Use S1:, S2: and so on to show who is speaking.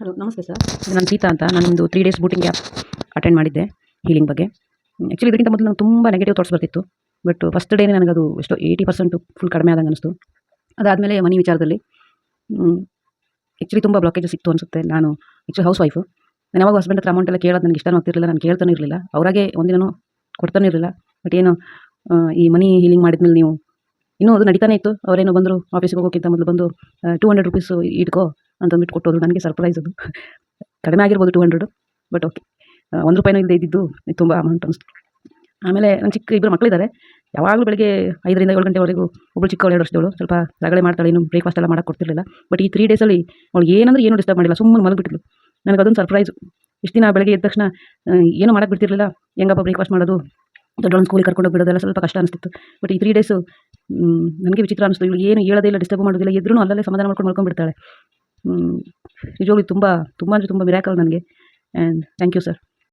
S1: Hello ನಮಸ್ತೆ sir. ನಾನು ಸೀತಾ ಅಂತ. ನಾನೊಂದು 3 ಡೇಸ್ ಬೂಟಿಂಗ್ ಕ್ಯಾಂಪ್ ಅಟೆಂಡ್ ಮಾಡಿದ್ದೆ ಹೀಲಿಂಗ್ ಬಗ್ಗೆ. ಆ್ಯಕ್ಚುಲಿ ಇದಕ್ಕಿಂತ ಮೊದಲು ನಂಗೆ ತುಂಬ ನೆಗೆಟಿವ್ ಥಾಟ್ಸ್ ಬರ್ತಿತ್ತು. ಬಟ್ ಫಸ್ಟ್ ಡೇನೇ ನನಗದು ಎಷ್ಟೋ 80% ಫುಲ್ ಕಡಿಮೆ ಆದಂಗೆ ಅನಿಸ್ತು. ಅದಾದಮೇಲೆ ಮನಿ ವಿಚಾರದಲ್ಲಿ ಆ್ಯಕ್ಚುಲಿ ತುಂಬ ಬ್ಲಾಕೇಜಸ್ ಸಿಕ್ತು ಅನಿಸುತ್ತೆ. ನಾನು ಆ್ಯಕ್ಚುಲಿ ಹೌಸ್ ವೈಫು. ನಾನು ಯಾವಾಗ ಹಸ್ಬೆಂಡ್ ಹತ್ರ ಅಮೌಂಟ್ ಎಲ್ಲ ಕೇಳೋದು ನನಗೆ ಇಷ್ಟನೂ ಆಗ್ತಿರಲಿಲ್ಲ. ನಾನು ಕೇಳ್ತಾನೂ ಇರಲಿಲ್ಲ. ಅವರಾಗೆ ಒಂದಿನನೂ ಕೊಡ್ತಾನೂ ಇರಲಿಲ್ಲ. ಬಟ್ ಏನು ಈ ಮನಿ ಹೀಲಿಂಗ್ ಮಾಡಿದ್ಮೇಲೆ ನೀವು ಇನ್ನೂ ಅದು ನಡೀತಾನೆ ಇತ್ತು. ಅವರೇನೋ ಬಂದರು ಆಫೀಸಿಗೆ ಹೋಗೋಕ್ಕಿಂತ ಮೊದಲು ಬಂದು 200 ರುಪೀಸ್ ಇಟ್ಕೋ ಅಂತಂದ್ಬಿಟ್ಟು ಕೊಟ್ಟೋದು. ನನಗೆ ಸರ್ಪ್ರೈಸ್ ಅದು. ಕಡಿಮೆ ಆಗಿರ್ಬೋದು 200, ಬಟ್ ಓಕೆ. ₹1 ಇಲ್ಲದೆ ಇದ್ದಿದ್ದು ಇದು ತುಂಬ ಅಮೌಂಟ್ ಅನಿಸ್ತು. ಆಮೇಲೆ ನನ್ನ ಚಿಕ್ಕ ಇಬ್ಬರು ಮಕ್ಕಳಿದ್ದಾರೆ. ಯಾವಾಗಲೂ ಬೆಳಗ್ಗೆ 5ರಿಂದ 7 ಗಂಟೆವರೆಗೂ ಒಬ್ಬಳು ಚಿಕ್ಕವಳು 2 ವರ್ಷದವಳು ಸ್ವಲ್ಪ ರಗಳೆ ಮಾಡ್ತಾಳೆ. ಇನ್ನು ಬ್ರೇಕ್ಫಾಸ್ಟ್ ಎಲ್ಲ ಮಾಡೋಕ್ಕೆ ಕೊಡ್ತಿರಲಿಲ್ಲ. ಬಟ್ ಈ 3 ಡೇಸಲ್ಲಿ ಅವಳಿಗೆ ಏನಂದ್ರೆ ಏನೂ ಡಿಸ್ಟರ್ಬ್ ಮಾಡಿಲ್ಲ. ಸುಮ್ಮನೆ ಮಲಗಿಬಿಟ್ಟಿದ್ಲು. ನನಗೆ ಅದೊಂದು ಸರ್ಪ್ರೈಸು. ಇಷ್ಟು ದಿನ ಬೆಳಗ್ಗೆ ಎದ್ದ ತಕ್ಷಣ ಏನೂ ಮಾಡೋಕ್ಕೆ ಬಿಡ್ತಿರಲಿಲ್ಲ. ಹೆಂಗಪ್ಪ ಬ್ರೇಕ್ಫಾಸ್ಟ್ ಮಾಡೋದು, ದೊಡ್ಡವಳನ್ನ ಸ್ಕೂಲಿಗೆ ಕರ್ಕೊಂಡೋಗಿ ಬಿಡೋದೆಲ್ಲ ಸ್ವಲ್ಪ ಕಷ್ಟ ಅನಿಸ್ತಿತ್ತು. ಬಟ್ ಈ 3 ಡೇಸು ನನಗೆ ವಿಚಿತ್ರ ಅನಿಸ್ತು. ಇವಳು ಏನು ಹೇಳೋದೇ ಇಲ್ಲ, ಡಿಸ್ಟರ್ಬ್ ಮಾಡೋದಿಲ್ಲ. ಎದ್ರೂ ಅಲ್ಲಲ್ಲೇ ಸಮಾಧಾನ ಮಾಡ್ಕೊಂಡು ಮಲ್ಕೊಂಡ್ಬಿಡ್ತಾಳೆ. ನಿಜವಾಗ್ಲೂ ತುಂಬ ತುಂಬ ಅಂದರೆ ತುಂಬ ಮಿರಾಕಲ್ ನನಗೆ. And thank you sir.